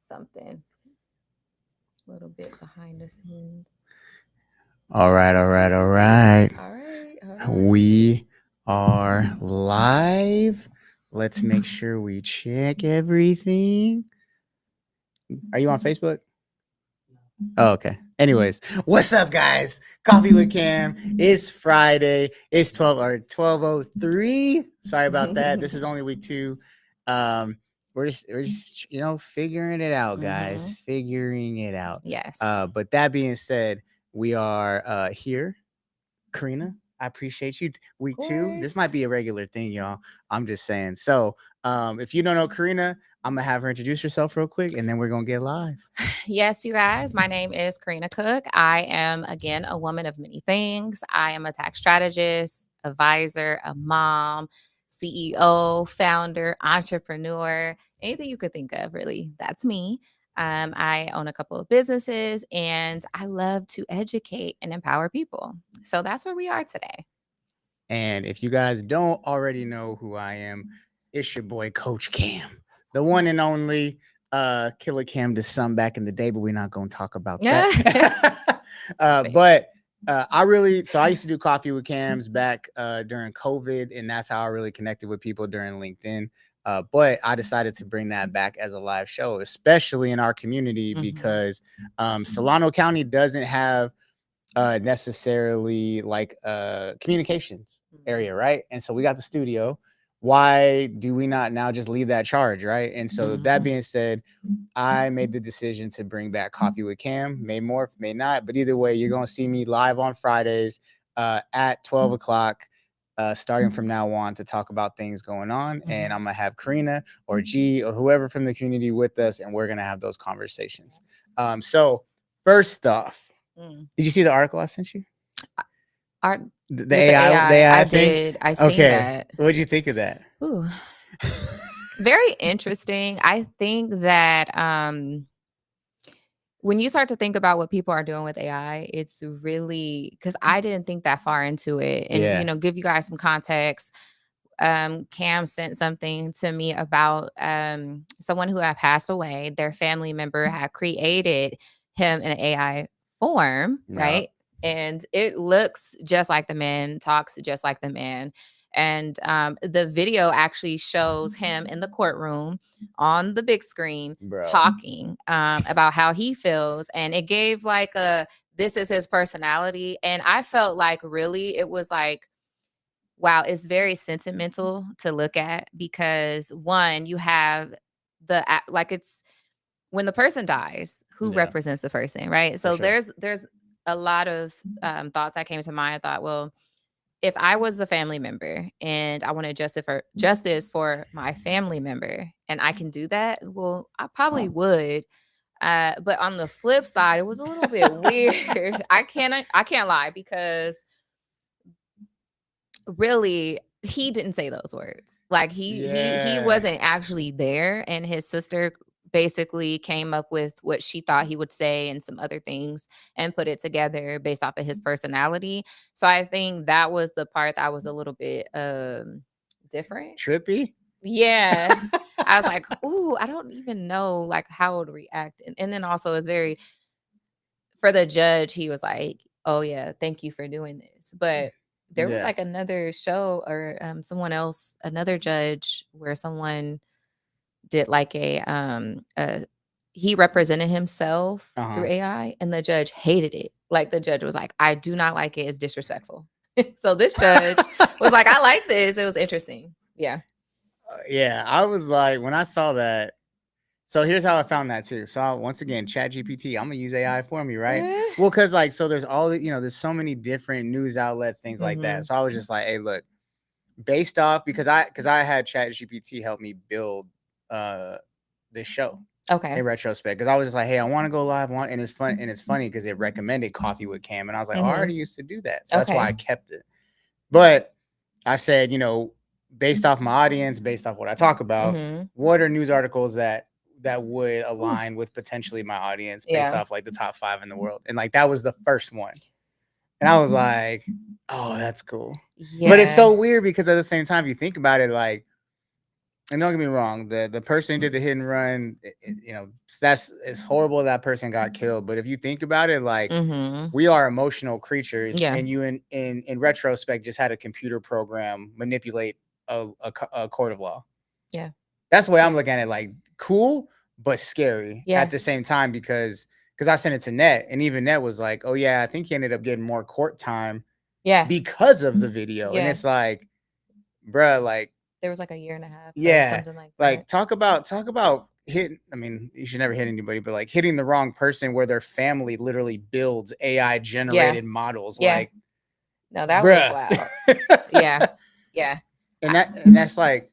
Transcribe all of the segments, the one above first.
something a little bit behind the scenes. All right, all right, all right. All right, all right. We are live. Let's make sure we check everything. Are you on Facebook? Oh, okay. Anyways, what's up, guys? Coffee with Cam. It's Friday. It's 12:03. Sorry about that. This is only week 2. Um, we're just figuring it out, Mm-hmm. guys. Figuring it out. Yes. But that being said, we are here. Karina, I appreciate you. Of Week 2. This might course. be a regular thing, y'all. I'm just saying. So, if you don't know Karina, I'm gonna have her introduce herself real quick, and then we're gonna get live. Yes, you guys. My name is Karina Cook. I am, again, a woman of many things. I am a tax strategist, advisor, a mom, CEO, founder, entrepreneur, anything you could think of, really. That's me. I own a couple of businesses and I love to educate and empower people. So that's where we are today. And if you guys don't already know who I am, it's your boy Coach Cam, the one and only Killer Cam to some back in the day, but we're not gonna talk about that. Stop it. But I used to do coffee with Cams back during COVID, and that's how I really connected with people during LinkedIn. But I decided to bring that back as a live show, especially in our community, because Solano County doesn't have necessarily like communications area, right? And so we got the studio. Why do we not now just leave that charge, right? And so that being said, I made the decision to bring back Coffee with Cam. May morph, may not, but either way, you're gonna see me live on Fridays at 12 o'clock. Starting from now on to talk about things going on, and I'm gonna have Karina or G or whoever from the community with us, and we're gonna have those conversations. So first off, did you see the article I sent you? Art The with the AI, the AI. I AI thing. did. I seen Okay, that. what did you think of that? Ooh, very interesting. I think that when you start to think about what people are doing with AI, it's really because I didn't think that far into it. And Yeah. give you guys some context. Cam sent something to me about someone who had passed away. Their family member had created him in an AI form, Yeah. right? And it looks just like the man, talks just like the man. And the video actually shows him in the courtroom on the big screen Bro. talking about how he feels. And it gave like this is his personality. And I felt like really it was like, wow, it's very sentimental to look at because one, you have like it's when the person dies, who Yeah. represents the person, right? For So sure. there's a lot of thoughts that came to mind. I thought, well, if I was the family member and I wanted justice for my family member, and I can do that, well, I probably would. But on the flip side, it was a little bit weird. I can't lie because really he didn't say those words. Like he Yeah. wasn't actually there, and his sister basically came up with what she thought he would say and some other things and put it together based off of his personality. So I think that was the part that was a little bit different. Trippy. Yeah. I was like, ooh, I don't even know like how I would react. And then also it's very for the judge, he was like, "Oh yeah, thank you for doing this." But there was Yeah. like another show or someone else, another judge, where someone did like a he represented himself through Uh-huh. AI, and the judge hated it. Like the judge was like, "I do not like it. It's disrespectful." So this judge was like, "I like this. It was interesting." Yeah. Yeah, I was like, when I saw that. So here's how I found that too. So once again, Chat GPT, I'm gonna use AI for me, right? Well, cause like, so there's all there's so many different news outlets, things like that. So I was just like, hey, look, based off because I had Chat GPT help me build uh this show Okay. in retrospect. Because I was just like, hey, I want to go live on, and it's funny because it recommended Coffee with Cam, and I was like, oh, I already used to do that, so that's why I Okay. kept it. But I said, based off my audience, based off what I talk about, what are news articles that would Ooh, align with potentially my audience based yeah. off like the top 5 in the world, and like that was the first one, and I was like, oh, that's cool. But it's Yeah. so weird because at the same time, if you think about it, like And don't get me wrong, the person who did the hit and run, that's it's horrible that person got killed. But if you think about it, like Mhm. we are emotional creatures, Yeah. and you in retrospect just had a computer program manipulate a court of law. Yeah. That's the way I'm looking at it. Like cool, but scary Yeah. at the same time because I sent it to Net, and even Net was like, "Oh yeah, I think he ended up getting more court time Yeah. because of the video." And Yeah. it's like, bruh, like There was like a year and a half or yeah, something like that. like talk about hitting. I mean, you should never hit anybody, but like hitting the wrong person where their family literally builds AI Yeah. generated models. Yeah. Like, No, that was bruh. wild. Yeah. Yeah. And that's like,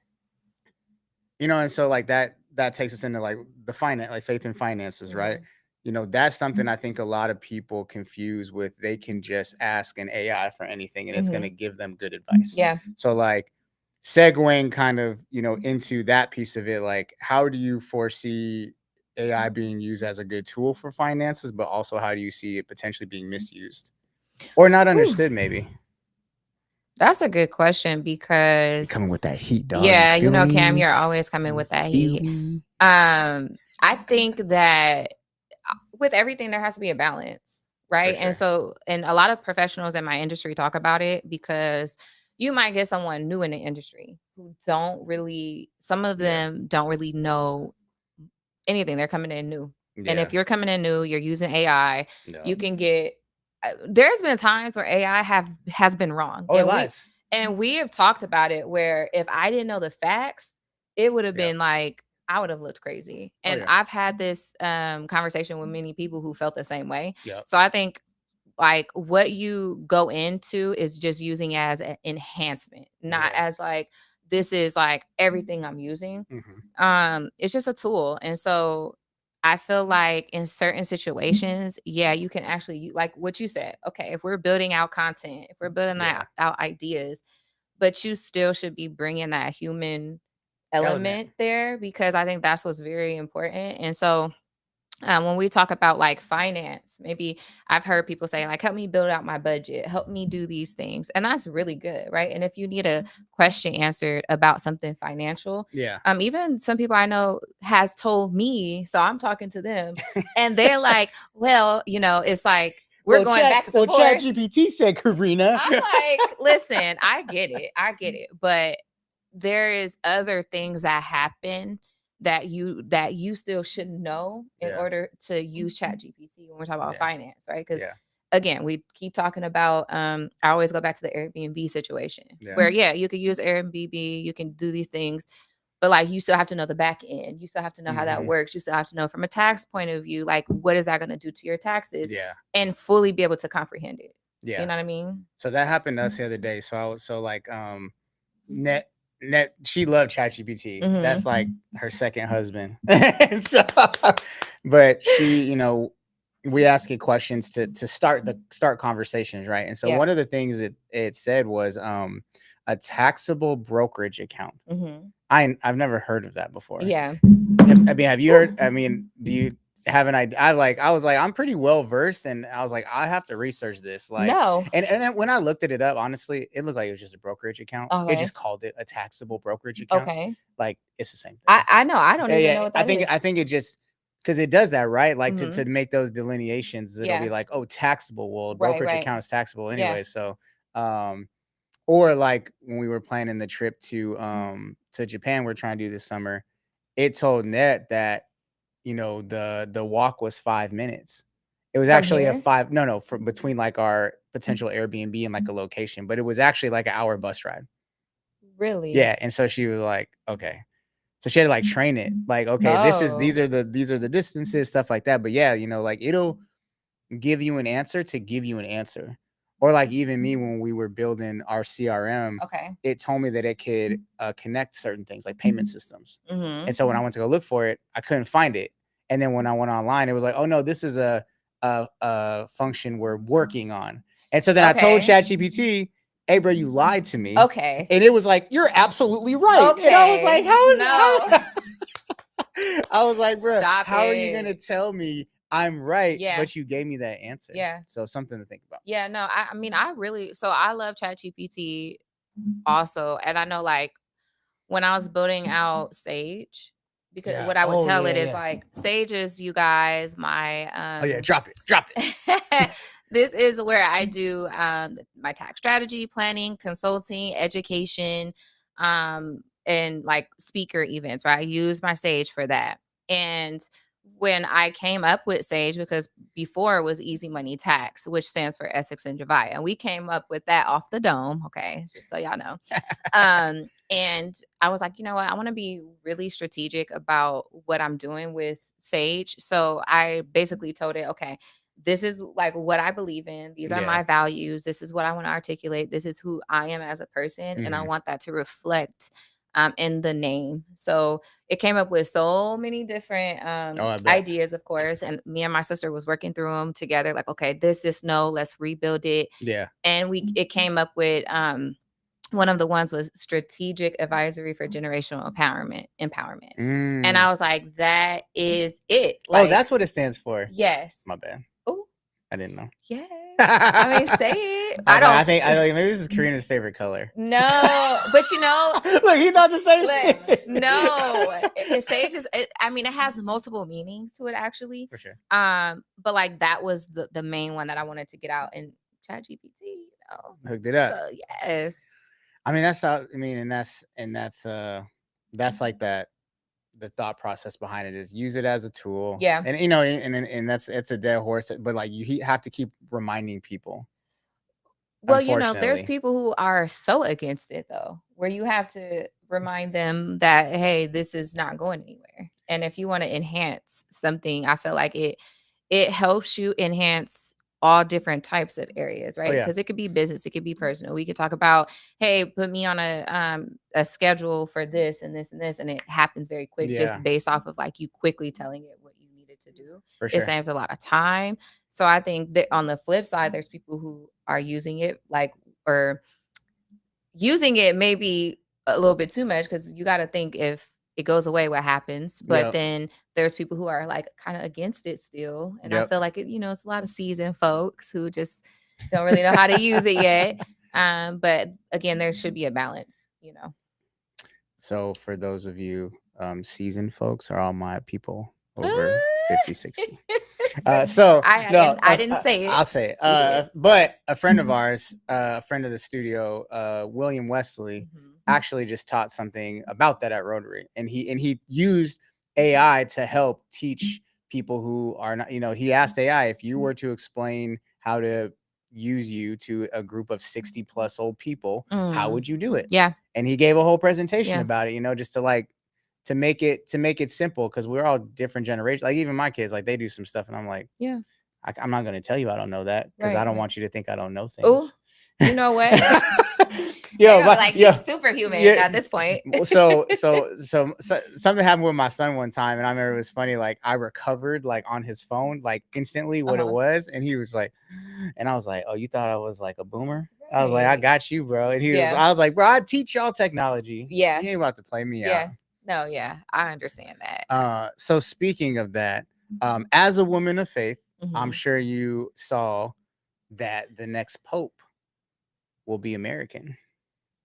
and so like that takes us into like the finance, like faith in finances, right? Mhm. That's something I think a lot of people confuse with they can just ask an AI for anything and it's going to Mhm. give them good advice. Yeah. So like segueing kind of, into that piece of it, like how do you foresee AI being used as a good tool for finances, but also how do you see it potentially being misused or not Whew. understood maybe? That's a good question You because coming with that heat, dog. You yeah, feel Cam, me? you're always coming You with that feel heat. me? I think that with everything there has to be a balance, For right? And sure. so and a lot of professionals in my industry talk about it because you might get someone new in the industry who don't really some of Yeah. them don't really know anything. They're coming in new. And Yeah. if you're coming in new, you're using AI, No. you can get there's been times where AI has been wrong. Oh, it lies. And we have talked about it where if I didn't know the facts, it would have Yeah. been like I would have looked crazy. Oh And yeah. I've had this conversation with many people who felt the same way. Yep. So I think like what you go into is just using as an enhancement, not Yeah. as like this is like everything I'm using. Hmm. It's just a tool. And so I feel like in certain situations, yeah, you can actually like what you said. Okay, if we're building out content, if we're building Yeah. out ideas, but you still should be bringing that human Element. element there because I think that's what's very important. And so when we talk about like finance, maybe I've heard people say, like, help me build out my budget, help me do these things. And that's really good, right? And if you need a question answered about something financial, Yeah. even some people I know has told me, so I'm talking to them, and they're like, well, it's like we're going back and Chat forth. GPT said, Karina. I'm like, listen, I get it. I get it. But there is other things that happen that you still should know in Yeah. order to use chat gpt when we're talking about Yeah. finance, right? Because Yeah. again, we keep talking about I always go back to the Airbnb situation Yeah. where yeah, you could use Airbnb, you can do these things, but like you still have to know the back end, you still have to know how that Hmm. works, you still have to know from a tax point of view, like what is that going to do to your taxes, Yeah. and fully be able to comprehend it. You Yeah. know what I mean? So that happened to us the other day. So like net she loved ChatGPT. That's Mm-hmm. like her second husband. So, but she, we ask it questions to start conversations, right? And so Yeah. one of the things it said was a taxable brokerage account. Mm-hmm. I've never heard of that before. Yeah. Have you heard? I mean, do you have an idea? I was like, I'm pretty well versed, and I was like, I have to research this. Like, No. and then when I looked it up, honestly, it looked like it was just a brokerage account. It Okay. just called it a taxable brokerage account. Okay. Like, it's the same thing. I know. I don't Yeah, even yeah. know what I that think is. I think it just because it does that, right? Like Mhm. to make those delineations, it'll be Yeah. like, oh, taxable. Well, a Right, brokerage right. account is taxable Yeah. anyway. So, um, or like when we were planning the trip to Japan, we're trying to do this summer. It told Net that the walk was 5 minutes. It was From actually a here? five no from between like our potential Airbnb and like a location, but it was actually like an hour bus ride. Really? Yeah, and so she was like, okay. So she had to like train it, like, okay, Oh. these are the distances, stuff like that. But yeah, like it'll give you an answer to give you an answer. Or like even me when we were building our CRM, Okay. it told me that it could connect certain things like payment systems. And Mhm. so when I went to go look for it, I couldn't find it. And then when I went online, it was like, oh no, this is a function we're working on. And so then I told Okay. ChatGPT, hey bro, you lied to me. Okay. And it was like, you're absolutely right. And I was like, Okay. No. I was like, bro, Stop how are you gonna it. tell me I'm right, Yeah. but you gave me that answer? Yeah. So something to think about. Yeah, no. I mean, I really so I love ChatGPT also, and I know like when I was building out Sage, because Yeah. what I would Oh tell yeah, it is yeah. like, Sage is, you guys, my Oh yeah, drop it. this is where I do my tax strategy, planning, consulting, education, and like speaker events, right? I use my Sage for that. And when I came up with Sage, because before it was Easy Money Tax, which stands for Essex and Javai, and we came up with that off the dome, okay, just so y'all know. And I was like, you know what? I want to be really strategic about what I'm doing with Sage. So I basically told it, okay, this is like what I believe in. These are Yeah. my values. This is what I want to articulate. This is who I am as a person. And I Mhm. want that to reflect in the name. So it came up with so many different Oh, I bet. ideas, of course. And me and my sister was working through them together. Like, okay, this, no, let's rebuild it. Yeah. And it came up with one of the ones was strategic advisory for generational empowerment. And I was like, that is it. Oh, Like, that's what it stands for. yes. My bad. Oh, I didn't know. yes. I mean, say it. I was like, I don't. think maybe this is Karina's favorite color. No, but you know, look, he thought the same thing. no, Sage is. I mean, it has multiple meanings to it, actually. For sure. But like that was the main one that I wanted to get out, and ChatGPT, Hooked it up. So yes. I mean, that's how. I mean, and that's like that. The thought process behind it is use it as a tool. Yeah. And you know, and it's a dead horse, but like you have to keep reminding people. Well, you know, there's Unfortunately. people who are so against it though, where you have to remind them that, hey, this is not going anywhere. And if you want to enhance something, I feel like it helps you enhance all different types of areas, Oh right? yeah. Because it could be business, it could be personal. We could talk about, hey, put me on a schedule for this and this and this, and it happens very quick, Yeah. just based off of like you quickly telling it what you needed to do. For It sure. saves a lot of time. So I think that on the flip side, there's people who are using it like, or using it maybe a little bit too much, because you got to think, if it goes away, what happens? But Yep. then there's people who are like kind of against it still. And I Yep. feel like it's a lot of seasoned folks who just don't really know how to use it yet. But again, there should be a balance. So for those of you seasoned folks, are all my people over 50, 60. So no, I didn't say it. I'll say it. You did. But a friend of ours, a friend of the studio, William Wesley, actually just taught something about that at Rotary, and he used AI to help teach people who are not. He asked AI, if you were to explain how to use you to a group of 60 plus old people, how would you do it? Yeah. And he gave a whole presentation Yeah. about it. Just to make it simple, because we're all different generations. Like even my kids, like they do some stuff, and I'm like, yeah, I'm not going to tell you I don't know that, because I don't want you to think I don't know things. Oh, you know what? You're superhuman at this point. so something happened with my son one time, and I remember it was funny. Like I recovered like on his phone, like instantly what it was, and he was like, and I was like, oh, you thought I was like a boomer? I was like, I got you, bro. And I was like, bro, I teach y'all technology. Yeah, you ain't about to play me out. No, yeah, I understand that. So speaking of that, as a woman of faith, I'm sure you saw that the next pope will be American.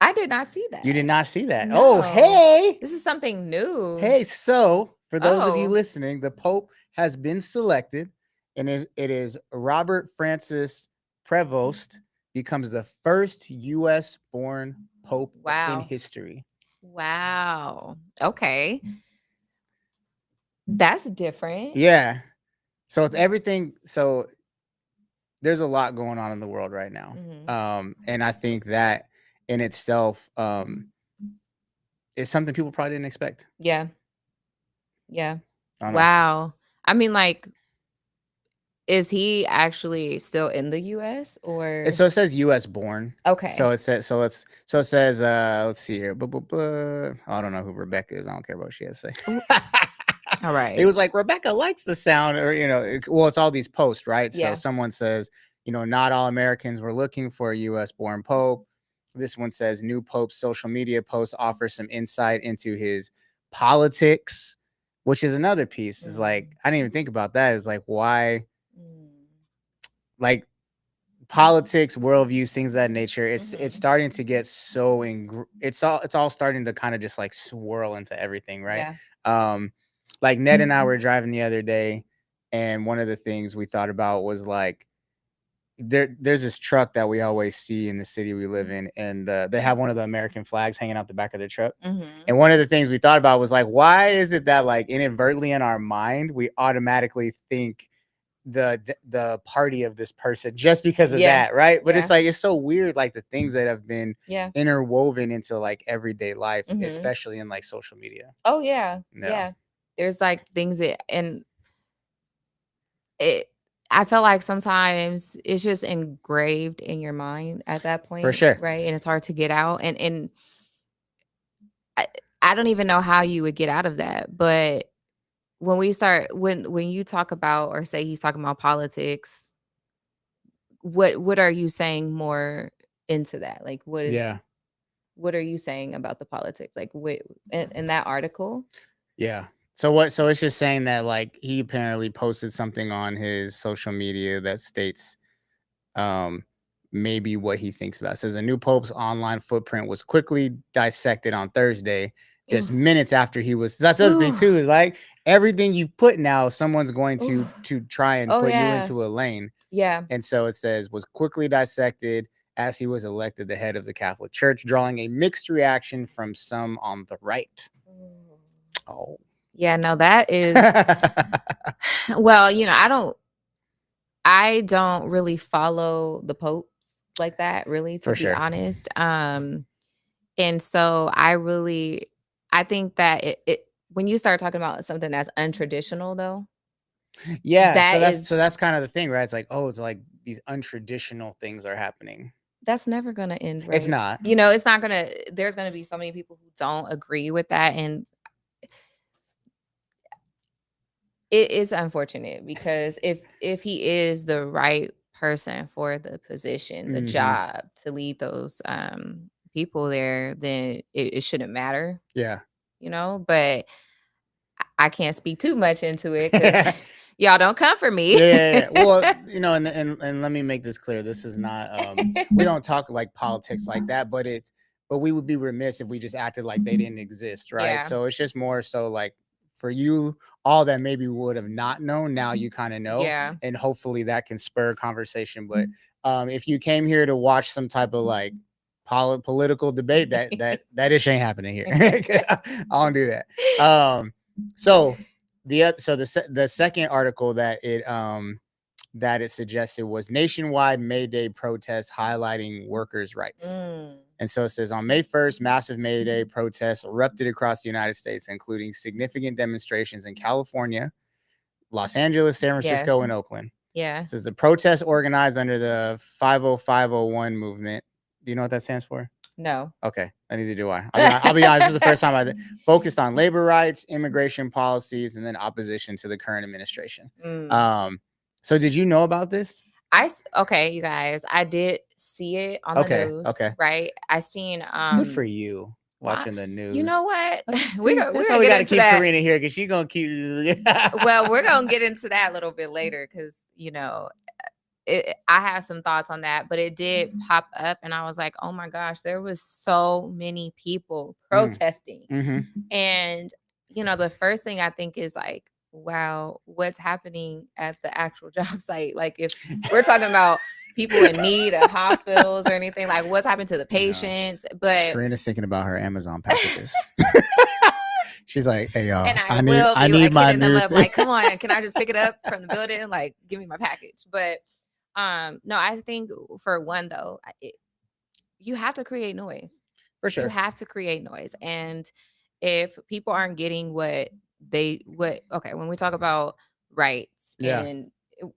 I did not see that. You did not see that? No. Oh, hey. This is something new. Hey, so for those of you listening, the pope has been selected, and it is Robert Francis Prevost becomes the first U.S. born pope in history. Wow. Okay. That's different. Yeah. So it's everything. So there's a lot going on in the world right now. And I think that in itself is something people probably didn't expect. Yeah. Yeah. Wow. I mean, like, is he actually still in the U.S. or? So it says U.S. born. Okay. So it says let's see here. I don't know who Rebecca is. I don't care about what she has to say. All right. It was like Rebecca likes the sound, or it's all these posts, right? Yeah. So someone says, not all Americans were looking for a U.S. born pope. This one says new pope's social media post offers some insight into his politics, which is another piece. Is like I didn't even think about that. Is like why, like politics, worldviews, things of that nature. It's Mhm. starting to get so it's all starting to kind of just like swirl into everything, right? Yeah. Um, like Ned and I were driving the other day, and one of the things we thought about was like there's this truck that we always see in the city we live in, and they have one of the American flags hanging out the back of their truck. Mhm. And one of the things we thought about was like, why is it that like inadvertently in our mind we automatically think the party of this person just because of Yeah. that, right? But it's Yeah. like it's so weird, like the things that have been Yeah. interwoven into like everyday life, Mhm. especially in like social media. Oh yeah. Yeah, Yeah. There's like things that and it I feel like sometimes it's just engraved in your mind at that for point, sure. right? And it's hard to get out. And I, I don't even know how you would get out of that. But when you talk about or say he's talking about politics, what are you saying more into that? Like Yeah, what are you saying about the politics? Like what in that article? yeah. So what? So it's just saying that like he apparently posted something on his social media that states um, maybe what he thinks about. It says a new pope's online footprint was quickly dissected on Thursday, just Ooh. minutes after he was. That's the other thing Ooh. too is like everything you've put now, someone's going Ooh. to try and Oh put you yeah. into a lane. Yeah. And so it says was quickly dissected as he was elected the head of the Catholic Church, drawing a mixed reaction from some on the right. Ooh. Oh. Yeah, no, that is well, I don't really follow the popes like that, really, to For be sure. honest. And so I think that it when you start talking about something that's untraditional though, Yeah, that so is that's kind of the thing, right? It's like, oh, it's like these untraditional things are happening. that's never gonna end It's right. not. It's not gonna there's gonna be so many people who don't agree with that. And it is unfortunate because if he is the right person for the position, the Mhm. job to lead those people there, then it shouldn't matter, Yeah. but I can't speak too much into it because y'all don't come for me. Yeah, yeah, yeah. Well, and let me make this clear. This is not we don't talk like politics like that, but we would be remiss if we just acted like they didn't exist, right? Yeah. So it's just more so like for you all that maybe would have not known, now you kind of know, Yeah. and hopefully that can spur a conversation. But if you came here to watch some type of like political debate, that ish ain't happening here. I don't do that. So the second article that it suggested was nationwide May Day protests highlighting workers' rights. Mm, And so it says on May 1st, massive May Day protests erupted across the United States, including significant demonstrations in California, Los Angeles, San Francisco, yes. and Oakland. Yeah. It says the protests organized under the 50501 movement. Do you know what that stands for? No. Okay, neither do I. I'll be honest. This is the first time I focused on labor rights, immigration policies, and then opposition to the current administration. Mm. Um, so did you know about this? Okay, you guys, I did see it on the Okay, news, okay. right? I seen Good for you why watching the you know news. what? See, We're that's why gonna we get got to into keep that. Karina here because she's gonna keep. Well, we're gonna get into that a little bit later because I have some thoughts on that, but it did pop up, and I was like, oh my gosh, there was so many people Mm, protesting. mm-hmm. And, the first thing I think is like, wow, what's happening at the actual job site? Like, if we're talking about people in need of hospitals or anything, like what's happened to the No, patients? But, Karina's thinking about her Amazon packages. She's like, "Hey y'all, and I I will be need like my hitting them new up, thing." like, come on, can I just pick it up from the building? Like, give me my package. But, no, I think for one, though, you have to create noise. For You sure. have to create noise. And if people aren't getting okay, when we talk about rights Yeah. and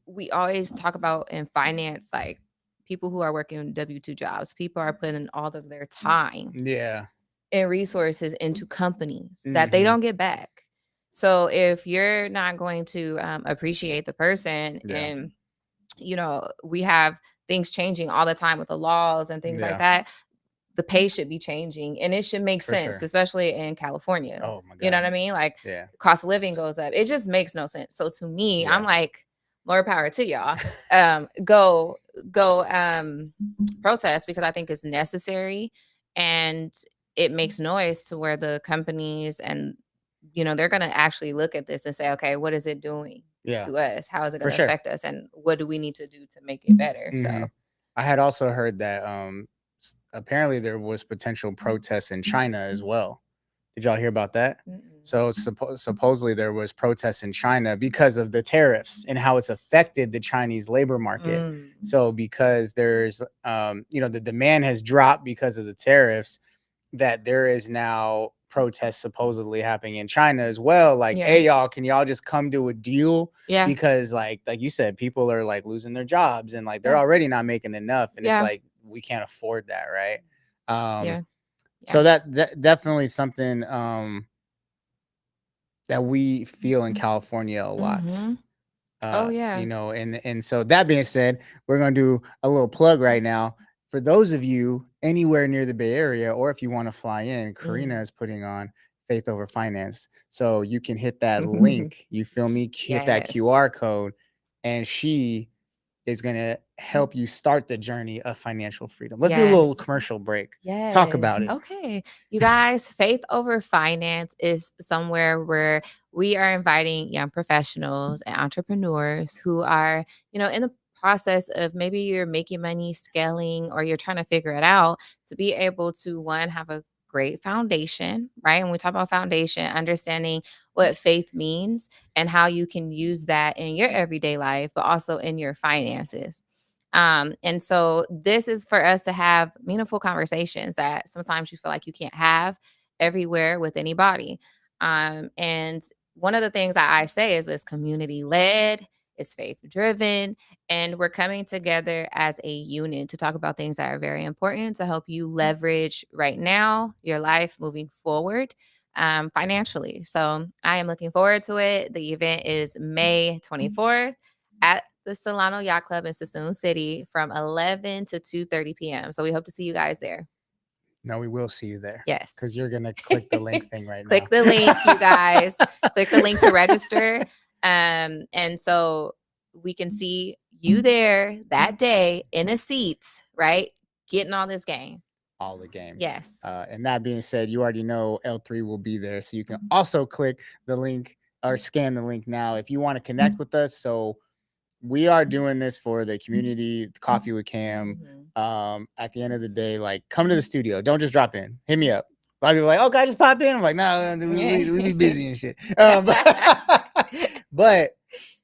we always talk about in finance, like people who are working W-2 jobs, people are putting all of their time Yeah. and resources into companies that they Mm-hmm. don't get back. So if you're not going to appreciate the person Yeah. and we have things changing all the time with the laws and things like Yeah. that, the pay should be changing and it should make For sense, sure. especially in California. Oh my You know God. what I mean? Like Yeah. cost of living goes up. It just makes no sense. So to me, I'm Yeah. like, more power to y'all. Go go protest because I think it's necessary, and it makes noise to where the companies and they're going to actually look at this and say, okay, what is it doing Yeah, to us? How is it going for to sure. affect us? And what do we need to do to make it better? Hmm. So, I had also heard that apparently there was potential protests in China as well. Did y'all hear about that? mm-mm. So supposedly there was protests in China because of the tariffs and how it's affected the Chinese labor market. Mm. So because there's the demand has dropped because of the tariffs, that there is now protests supposedly happening in China as well. Like, Yeah. hey y'all, can y'all just come to a deal? Yeah. Because like you said, people are like losing their jobs and like they're Yeah. already not making enough. And it's Yeah. like we can't afford that, right? Um, Yeah. so Yeah. that's definitely something that we feel in California a lot. Mm-hmm. Oh, yeah. And so that being said, we're gonna do a little plug right now. For those of you anywhere near the Bay Area, or if you want to fly in, Karina is putting on Faith Over Finance. So you can hit that Mm. link, you feel me? Hit that QR Yes. code, and she is gonna help you start the journey of financial freedom. Let's do a little Yes. commercial break. Talk Yes. about it. Okay. You guys, Faith Over Finance is somewhere where we are inviting young professionals and entrepreneurs who are, in the process of maybe you're making money, scaling, or you're trying to figure it out to be able to, one, have a great foundation, right? When we talk about foundation, understanding what faith means and how you can use that in your everyday life, but also in your finances. And so this is for us to have meaningful conversations that sometimes you feel like you can't have everywhere with anybody. And one of the things that I say is it's community led, it's faith driven, and we're coming together as a unit to talk about things that are very important to help you leverage right now your life moving forward financially. So I am looking forward to it. The event is May 24th at the Solano Yacht Club in Sassoon City from 11 to 2:30 p.m. So we hope to see you guys there. No, we will see you there Yes. because you're gonna click the link thing right now. Click the link, you guys. Click the link to register. And so we can see you there that day in a seat, right? Getting all this game. All the game. Yes. And that being said, you already know L3 will be there. So you can also click the link or scan the link now if you want to connect with us. So we are doing this for the community, Coffee with Cam. At the end of the day, like come to the studio. Don't just drop in. Hit me up. A lot of people are like, oh, can I just pop in? I'm like, no, we be busy and shit. But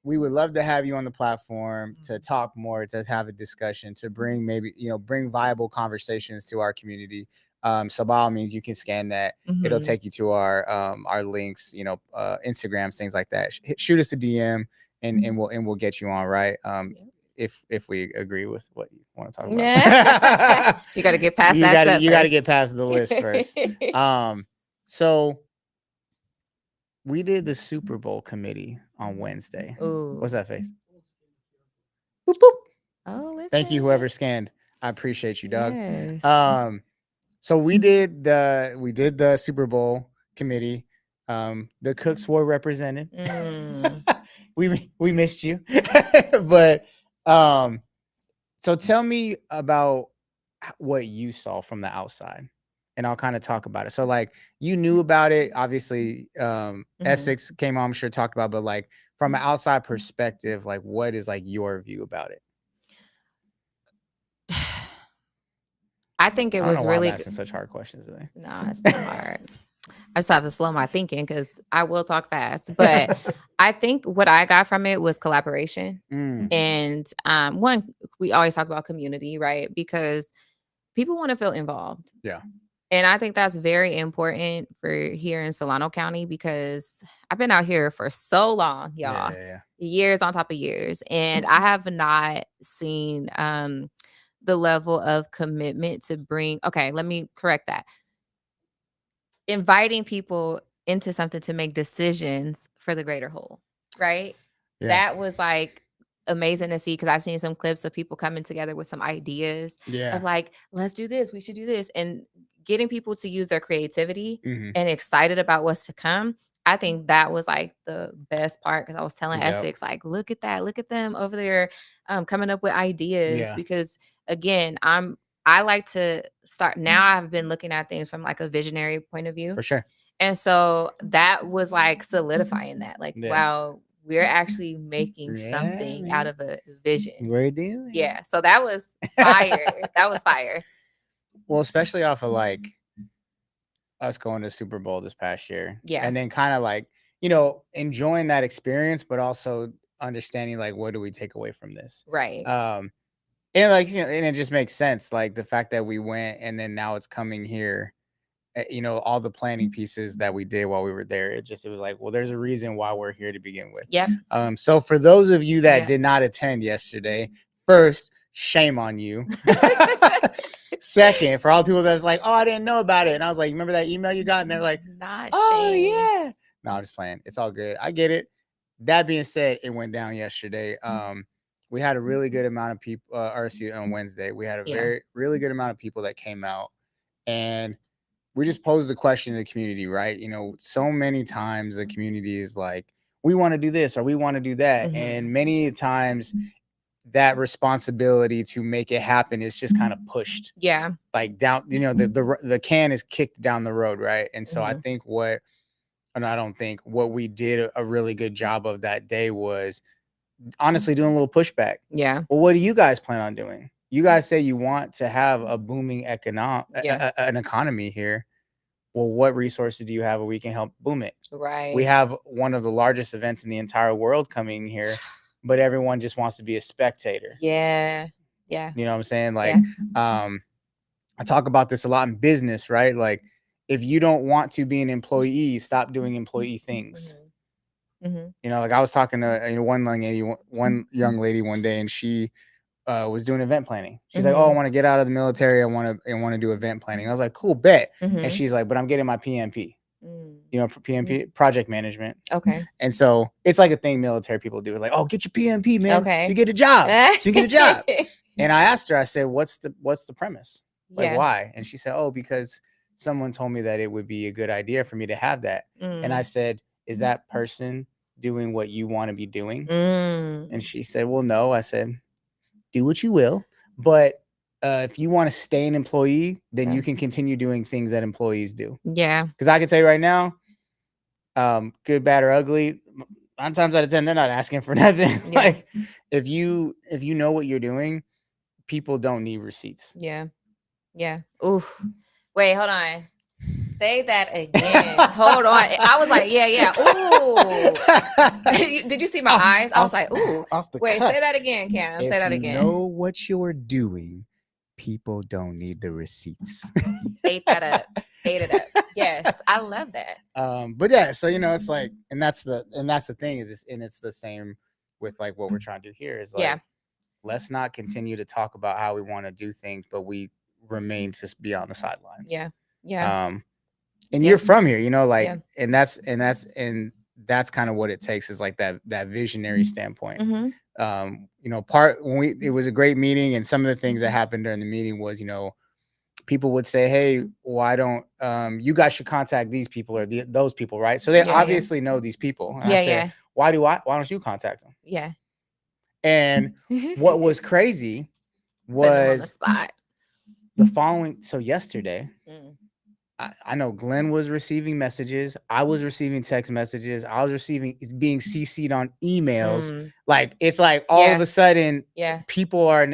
we would love to have you on the platform to talk more, to have a discussion, to bring bring viable conversations to our community. So by all means, you can scan that. It'll take you to our links, Instagrams, things like that. Shoot us a DM and we'll get you on, right? If we agree with what you want to talk about. You got to get past you that gotta step you gotta first. get past the list first. So we did the Super Bowl committee on Wednesday. Ooh. What's that face? Boop, boop. Oh, listen. Thank you, whoever scanned. I appreciate you, Doug. Yes. So we did the Super Bowl committee. The cooks were represented. we missed you. But so tell me about what you saw from the outside. And I'll kind of talk about it. So like you knew about it, obviously Essex came on, I'm sure talked about, but like from an outside perspective, like what is like your view about it? I think it I don't know was why I'm really asking such hard questions today. No, it's not hard. I just have to slow my thinking because I will talk fast. But I think what I got from it was collaboration. And one, we always talk about community, right? Because people want to feel involved. Yeah. And I think that's very important for here in Solano County because I've been out here for so long, y'all. Yeah. Years on top of years. And I have not seen the level of commitment to bring, okay, let me correct that. Inviting people into something to make decisions for the greater whole, right? Yeah. That was like amazing to see because I've seen some clips of people coming together with some ideas of like, let's do this, we should do this, and getting people to use their creativity and excited about what's to come. I think that was like the best part because I was telling Yep. Essex, like, look at that, look at them over there coming up with ideas. Yeah. Because again, I like to start now. I've been looking at things from like a visionary point of view. For sure. And so that was like solidifying that. Like, Yeah. wow, we're actually making Yeah, something out man. of a vision. We're doing. Yeah. So that was fire. That was fire. Well, especially off of like us going to Super Bowl this past year. Yeah. And then kind of like, enjoying that experience, but also understanding like what do we take away from this? Right. And like, and it just makes sense. Like the fact that we went and then now it's coming here, all the planning pieces that we did while we were there. It was like, well, there's a reason why we're here to begin with. Yep. So for those of you that Yeah. did not attend yesterday, first, shame on you. Second, for all the people that's like, oh, I didn't know about it. And I was like, remember that email you got? And they're like, Not oh, shame. yeah. No, I'm just playing. It's all good. I get it. That being said, it went down yesterday. We had a really good amount of people, on Wednesday. We had a really good amount of people that came out. And we just posed the question to the community, right? So many times the community is like, we want to do this or we want to do that. And many times that responsibility to make it happen is just kind of pushed. Yeah. Like down, the can is kicked down the road, right? And so I think what we did a really good job of that day was honestly doing a little pushback. Yeah. Well, what do you guys plan on doing? You guys say you want to have a booming an economy here. Well, what resources do you have where we can help boom it? Right. We have one of the largest events in the entire world coming here, but everyone just wants to be a spectator. Yeah. Yeah. You know what I'm saying? Like, I talk about this a lot in business, right? Like, if you don't want to be an employee, stop doing employee things. Like I was talking to one young lady one day, and she was doing event planning. She's like, "Oh, I want to get out of the military. I want to do event planning." I was like, "Cool, bet." And she's like, "But I'm getting my PMP." PMP, project management. Okay. And so it's like a thing military people do. It's like, "Oh, get your PMP, man. Okay. So you get a job. And I asked her, I said, "What's the premise? Like, why?" And she said, "Oh, because someone told me that it would be a good idea for me to have that." And I said, "Is that person doing what you want to be doing?" And she said, "Well, no." I said, "Do what you will, but if you want to stay an employee, then you can continue doing things that employees do." Yeah. Because I can tell you right now, good, bad, or ugly, 9 times out of 10, they're not asking for nothing. Yeah. Like, if you know what you're doing, people don't need receipts. Yeah. Yeah. Oof. Wait, hold on. Say that again. Hold on. I was like, yeah. Ooh. Did you see my eyes? I was like, ooh. Wait, say that again, Cam. Say that again. If you know what you're doing, people don't need the receipts. Ate that up. Ate it up. Yes, I love that. But yeah, so it's like, and that's the thing is, it's the same with like what we're trying to do here is like, let's not continue to talk about how we want to do things, but we remain to be on the sidelines. Yeah. And you're from here, like, and that's kind of what it takes is like that visionary standpoint. It was a great meeting, and some of the things that happened during the meeting was, people would say, "Hey, why don't you guys should contact these people or those people, right?" So they obviously know these people. And I said, why don't you contact them? Yeah. And what was crazy was the following. So yesterday, I know Glenn was receiving messages. I was receiving text messages. I was being CC'd on emails. Like, it's like all of a sudden, people are,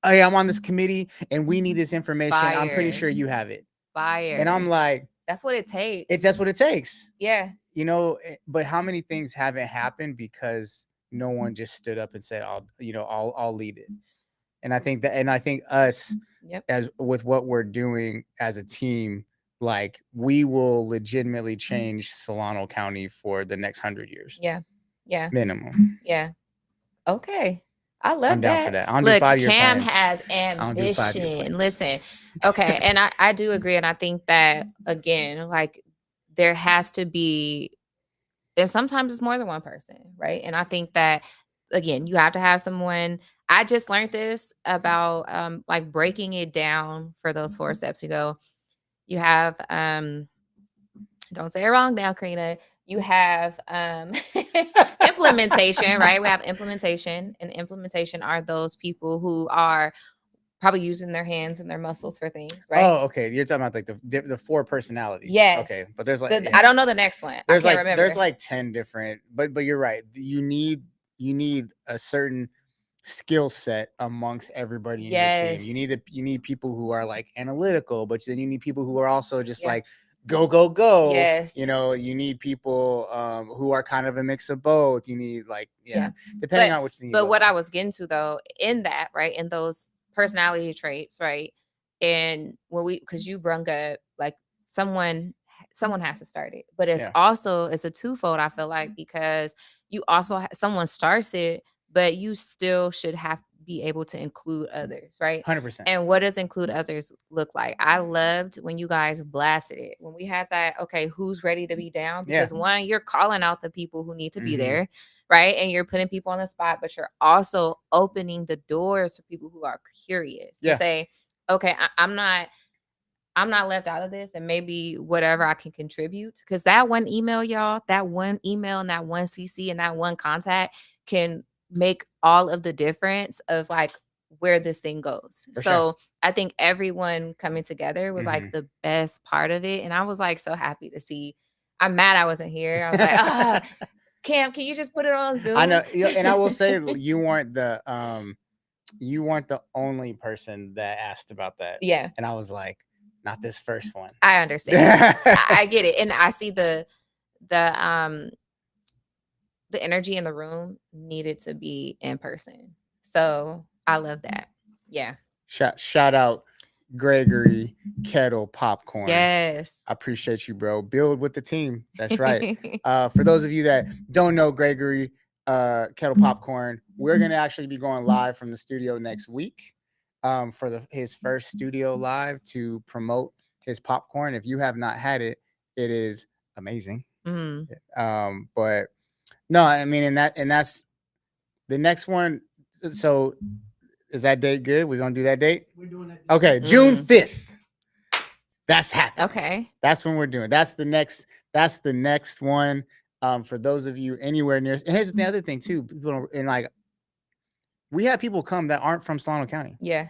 "Hey, I'm on this committee and we need this information. Fire. I'm pretty sure you have it." Fire. And I'm like, that's what it takes. That's what it takes. Yeah. But how many things haven't happened because no one just stood up and said, I'll lead it. And I think us, as with what we're doing as a team, like, we will legitimately change Solano County for the next 100 years. Yeah. Minimum. Yeah. Okay. I love I'm down for that. Look, Cam has ambition. Listen. Okay. And I do agree. And I think that, again, like, there has to be, and sometimes it's more than one person, right? And I think that, again, you have to have someone. I just learned this about like breaking it down for those 4 steps. You have don't say it wrong now, Karina. you have implementation, right? We have implementation, and implementation are those people who are probably using their hands and their muscles for things, right? Oh, okay. You're talking about like the four personalities. Okay, Yes. but there's like I yeah, don't know the next one. I can't there's remember. like 10 different. But you're right. You need a certain skill set amongst everybody in your team. Yes. You need people who are like analytical, but then you need people who are also just Yeah. like go. You Yes. know, you need people who are kind of a mix of both. You need like Yeah. depending But on which thing you go what for. I was getting to though, in that, right, in those personality traits, right? And when we, because you brung up like someone has to start it, but Yeah, it's a twofold, I feel like, because you also someone starts it, but you still should have be able to include others, right? 100%. And what does include others look like? I loved when you guys blasted it, when we had that, okay, who's ready to be down? Yeah. Because one, you're calling out the people who need to be Mhm. there, right? And you're putting people on the spot, but you're also opening the doors for people who are curious to Yeah. say, okay, I'm not left out of this, and maybe whatever I can contribute. Because that one email, y'all, that one email and that one CC and that one contact can make all of the difference of like where this thing goes. For sure. So I think everyone coming together was like Mhm. the best part of it. And I was like so happy to see. I'm mad I wasn't here. I was like, Cam, can you just put it on I know, Zoom? and I will say you weren't the only person that asked about that, Yeah, and I was like, not this first one. I understand. I get it. And I see the the energy in the room needed to be in person. So I love that. Yeah. Shout out Gregory Kettle Popcorn. Yes. I appreciate you, bro. Build with the team. That's right. For those of you that don't know Gregory Kettle Popcorn, we're gonna actually be going live from the studio next week for his first studio live to promote his popcorn. If you have not had it, it is amazing. Mm. But no, I mean, and that's the next one. So is that date good? We're gonna do that date. We're doing that. Okay, June 5th. That's happening. Okay. That's when we're doing. That's the next. That's the next one. For those of you anywhere near. And here's the other thing too. People don't, and like we have people come that aren't from Solano County. Yeah.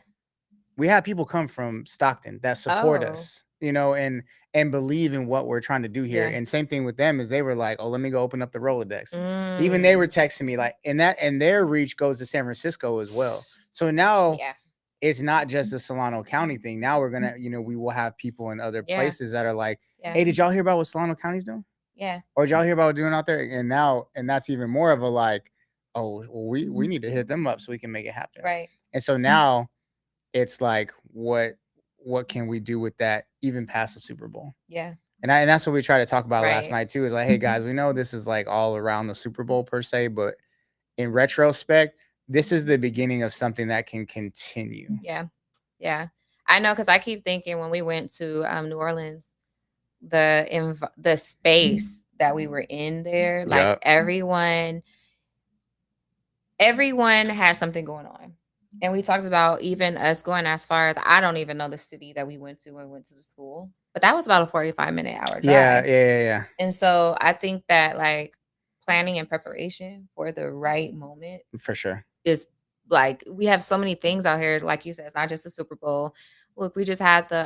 We have people come from Stockton that support Oh. us, you know, and believe in what we're trying to do here. Yeah. And same thing with them is they were like, oh, let me go open up the Rolodex. Even they were texting me like, and their reach goes to San Francisco as well. So now Yeah. it's not just a Solano County thing. Now we're gonna, you know, we will have people in other Yeah. places that are like, Yeah. hey, did y'all hear about what Solano County's doing? Yeah. Or did y'all hear about what doing out there? And now, and that's even more of a like, oh, well, we need to hit them up so we can make it happen. Right. And so now it's like, what can we do with that even past the Super Bowl? Yeah. And that's what we tried to talk about last Right. night too. Is like, hey guys, we know this is like all around the Super Bowl per se, but in retrospect, this is the beginning of something that can continue. Yeah. Yeah. I know, because I keep thinking when we went to New Orleans, the space that we were in there, like Yep. everyone has something going on. And we talked about even us going as far as, I don't even know the city that we went to when we went to the school, but that was about a 45-minute hour drive. Yeah. And so I think that like planning and preparation for the right moment For sure. is like, we have so many things out here. Like you said, it's not just the Super Bowl. Look, we just had the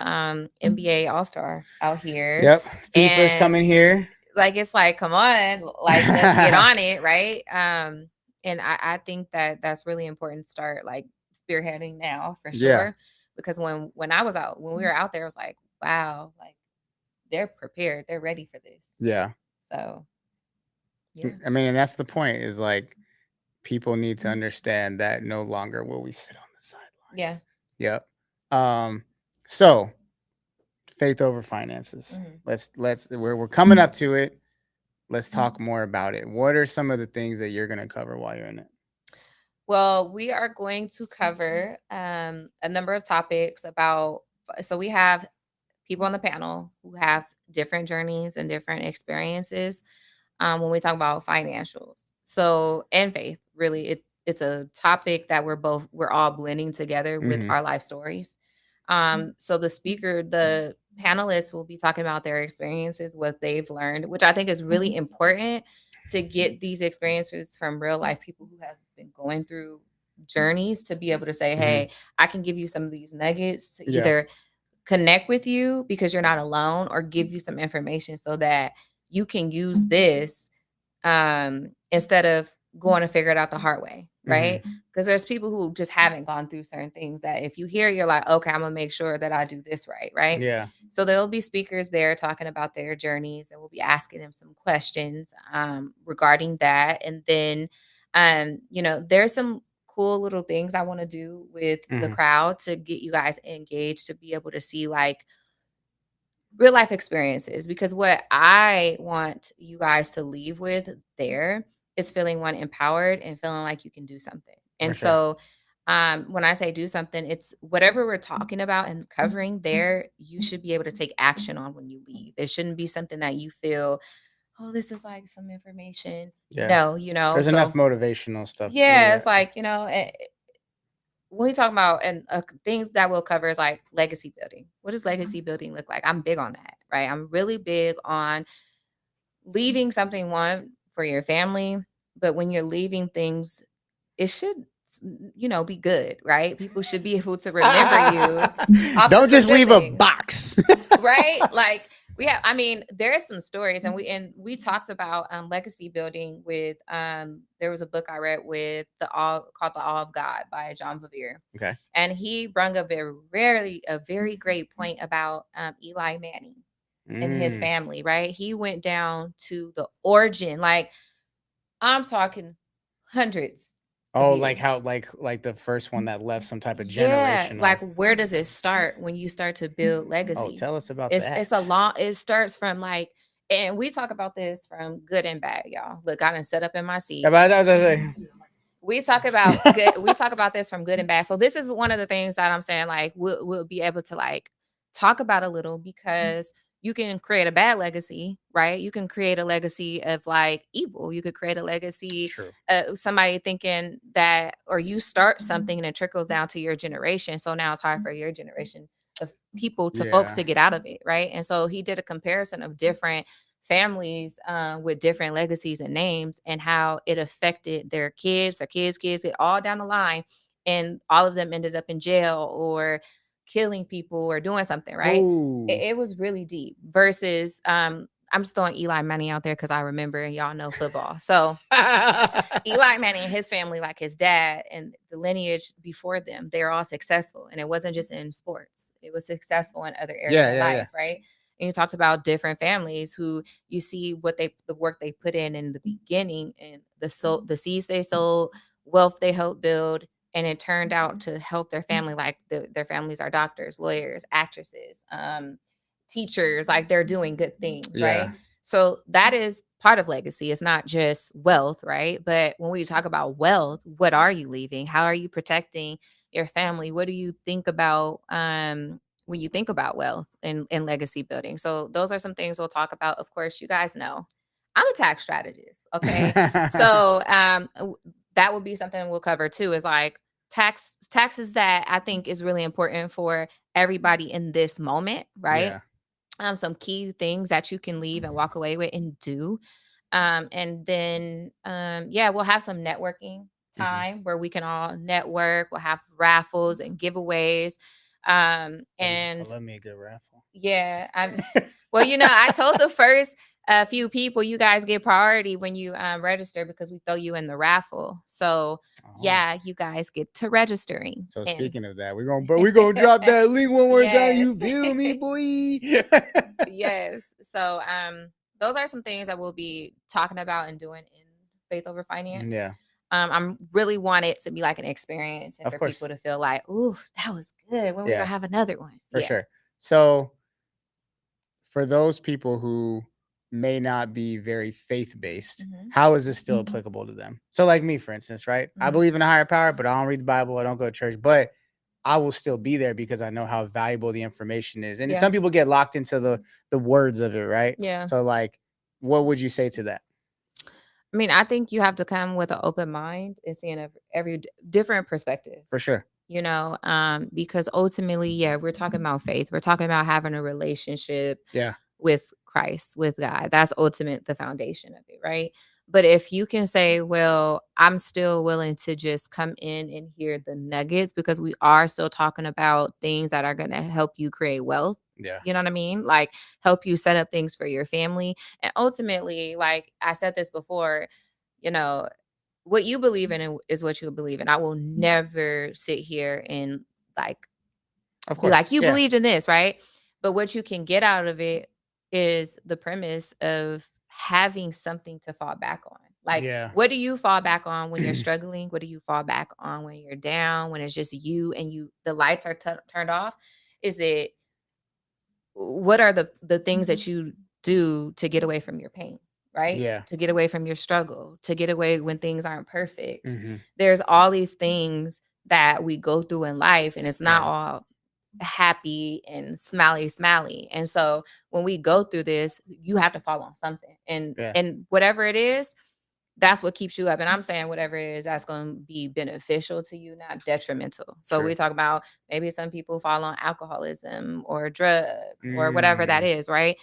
NBA All-Star out here. Yep. FIFA's And coming here. like, it's like, come on, like, let's get on it, right? And I think that that's really important to start like spearheading now for sure. Yeah. Because when we were out there, it was like, wow, like they're prepared, they're ready for this. Yeah. So yeah. I mean, and that's the point is like people need to understand that no longer will we sit on the sidelines. Yeah. Yep. So faith over finances. Let's we're coming up to it. Let's talk more about it. What are some of the things that you're going to cover while you're in it? Well, we are going to cover a number of topics about, so we have people on the panel who have different journeys and different experiences when we talk about financials. So, and faith, really, it's a topic that we're all blending together with our life stories. So the panelists will be talking about their experiences, what they've learned, which I think is really important to get these experiences from real life people who have been going through journeys to be able to say, Mhm. hey, I can give you some of these nuggets to Yeah. either connect with you because you're not alone or give you some information so that you can use this instead of going to figure it out the hard way, right? Mhm. Because there's people who just haven't gone through certain things that if you hear, you're like, okay, I'm gonna make sure that I do this right, right? Yeah. So there'll be speakers there talking about their journeys, and we'll be asking them some questions regarding that. And then, there's some cool little things I want to do with the Mhm. crowd to get you guys engaged to be able to see like real life experiences because what I want you guys to leave with there is feeling one empowered and feeling like you can do something. For And sure. so when I say do something, it's whatever we're talking about and covering there, you should be able to take action on when you leave. It shouldn't be something that you feel, oh, this is like some information. Yeah. No, There's enough so motivational stuff through yeah, it's that. like, when we talk about and things that we'll cover is like legacy building. What does legacy building look like? I'm big on that, right? I'm really big on leaving something one for your family, but when you're leaving things, it should be good, right? People should be able to remember you off of Don't some just good leave a things, box. right? Like I mean, there's some stories and we talked about legacy building with there was a book I read with the all called The All of God by John Bevere. Okay. And he brung a very great point about Eli Manning and his Mm. family, right? He went down to the origin, like I'm talking hundreds of Oh, like how years. like the first one that left some type of Yeah, generational. like where does it start when you start to build Oh, legacies? tell us about It's a that. long it starts from like and we talk about this from good and bad, y'all. Look, I done set up in my Yeah, seat. but I was We talk about this from good and bad. So this is one of the things that I'm saying like we'll be able to like talk about a little because you can create a bad legacy, right? You can create a legacy of like evil. You could create a legacy true. of somebody thinking that or you start something and it trickles down to your generation. So now it's hard for your generation of people to folks Yeah. to get out of it, right? And so he did a comparison of different families with different legacies and names and how it affected their kids, it all down the line. And all of them ended up in jail or killing people or doing something, right? It, Oh. it was really deep versus I'm just throwing Eli Manning out there because I remember and y'all know football. So Eli Manning and his family, like his dad and the lineage before them, they're all successful. And it wasn't just in sports, it was successful in other areas Yeah, of yeah, yeah. life, right? And you talked about different families who you see the work they put in the beginning and the seeds they sowed, wealth they helped build, and it turned out to help their family. Like their families are doctors, lawyers, actresses, teachers. Like they're doing good things, right? Yeah. So that is part of legacy. It's not just wealth, right? But when we talk about wealth, what are you leaving? How are you protecting your family? What do you think about when you think about wealth and legacy building? So those are some things we'll talk about. Of course, you guys know I'm a tax strategist. Okay. So that would be something we'll cover too, is like taxes that I think is really important for everybody in this moment, right? Yeah. Some key things that you can leave and walk away with and do. And then, yeah, we'll have some networking Mhm. time where we can all network. We'll have raffles and giveaways. I And love me a good raffle. yeah, well, I told the first few people you guys get priority when you register because we throw you in the raffle. So Oh. yeah, you guys get to registering So and speaking of that, we're gonna drop that link one more time. yes. You feel me, boy? Yes. So those are some things that we'll be talking about and doing in Faith Over Finance. Yeah, I'm really want it to be like an experience and of for course. people to feel like, ooh, that was good. When we gonna Yeah, have another one? for Yeah. sure. So for those people who may not be very faith based, Hmm. how is this still applicable to them? So, like me, for instance, right? I Hmm. believe in a higher power, but I don't read the Bible. I don't go to church, but I will still be there because I know how valuable the information is. And Yeah. some people get locked into the words of it, right? Yeah. So, like, what would you say to that? I mean, I think you have to come with an open mind and seeing every different For perspectives. sure. because ultimately, yeah, we're talking about faith. We're talking about having a relationship Yeah. with Christ, with God. That's ultimate the foundation of it, right? But if you can say, well, I'm still willing to just come in and hear the nuggets, because we are still talking about things that are going to help you create wealth. Yeah. You know what I mean? Like, help you set up things for your family. And ultimately, like I said this before, you know, what you believe in is what you believe in. I will never sit here and like Of be like, course. you Yeah. believed in this, right? But what you can get out of it is the premise of having something to fall back on. Like, Yeah. what do you fall back on when you're struggling? What do you fall back on when you're down, when it's just you and the lights are turned off? Is it, what are the things that you do to get away from your pain, right? Yeah. To get away from your struggle, to get away when things aren't perfect. Hmm. There's all these things that we go through in life, and it's not Yeah. all happy and smiley. And so when we go through this, you have to fall on something. And Yeah. and whatever it is, that's what keeps you up. And I'm saying whatever it is that's going to be beneficial to you, not detrimental. So we True. talk about maybe some people fall on alcoholism or drugs or whatever that Mm, is, right?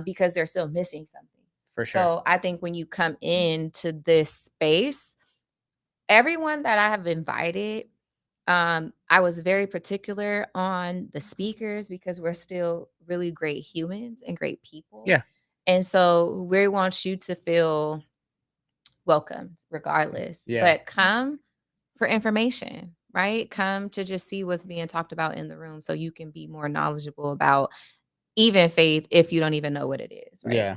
Because they're still missing something. for sure. So I think when you come into this space, everyone that I have invited, I was very particular on the speakers because we're still really great humans and great people. Yeah. And so we want you to feel welcomed regardless. Yeah. But come for information, right? Come to just see what's being talked about in the room so you can be more knowledgeable about even faith if you don't even know what it is, right? Yeah.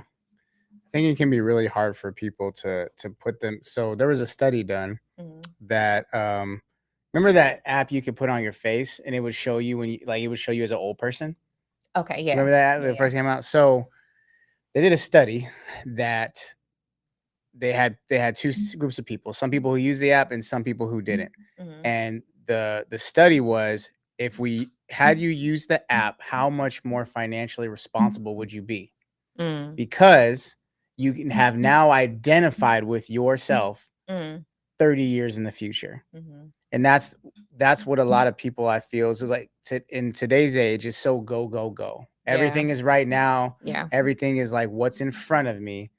I think it can be really hard for people to put them. So there was a study done Mhm. that remember that app you could put on your face and it would show you when you like it would show you as an old person. Okay, yeah. Remember that Yeah, when it yeah. first came out? So they did a study that they had two groups of people, some people who used the app and some people who didn't. Mhm. And the study was, if we had you use the app, how much more financially responsible would you be? Mm. Because you can have now identified with yourself Mm. 30 years in the future. Mhm. And that's what a lot of people, I feel, is like in today's age is so go go go. Yeah. Everything is right now. Yeah. Everything is like what's in front of me.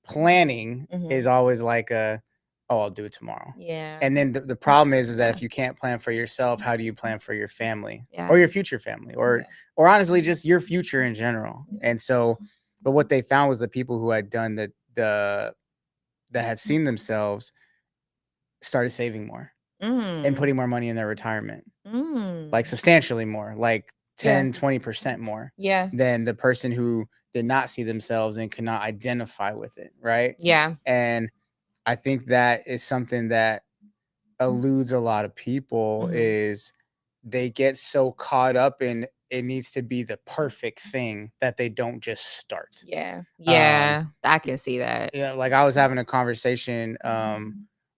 Planning is Mhm. always like oh, I'll do it tomorrow. Yeah. And then the problem is that Yeah. if you can't plan for yourself, how do you plan for your family Yeah. or your future family, or Yeah. honestly just your future in general? Yeah. And so, but what they found was the people who had done the that had seen themselves started saving more and Mm. putting more money in their retirement, like Mm. substantially more, like Yeah. 10-20% more Yeah. than the person who did not see themselves and could not identify with it, right? Yeah. And I think that is something that eludes a lot of people, Mhm. is they get so caught up in it needs to be the perfect thing that they don't just start. Yeah. Um, Yeah. I can see that. yeah, like I was having a conversation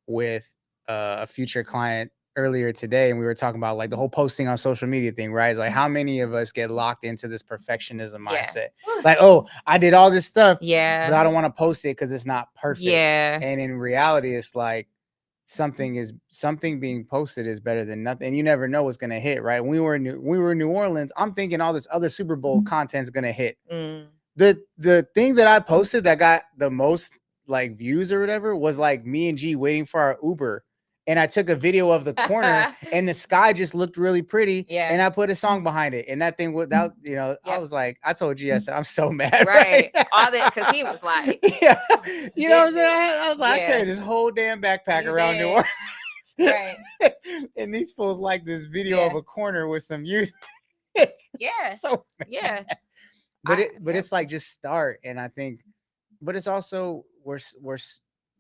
with a future client earlier today, and we were talking about like the whole posting on social media thing, right? It's like how many of us get locked into this perfectionism Yeah. mindset? Like, oh, I did all this stuff, but Yeah. I don't want to post it because it's not perfect. Yeah. And in reality, it's like something being posted is better than nothing. And you never know what's gonna hit, right? When we were in New Orleans, I'm thinking all this other Super Bowl content's gonna hit. Mm. The thing that I posted that got the most like views or whatever was like me and G waiting for our Uber. And I took a video of the corner and the sky just looked really pretty. Yeah. And I put a song behind it. And that thing without, I Yep. was like, I told G, I said, I'm so mad right Right. All that, because he was like, yeah. You know what I'm saying? vivid. I was like, I Yeah. carried this whole damn backpack You around New did. Orleans. Right. And these fools like this video of Yeah. a corner with some youth. Yeah. So Yeah. but Yep. it's like just start. And I think, but it's also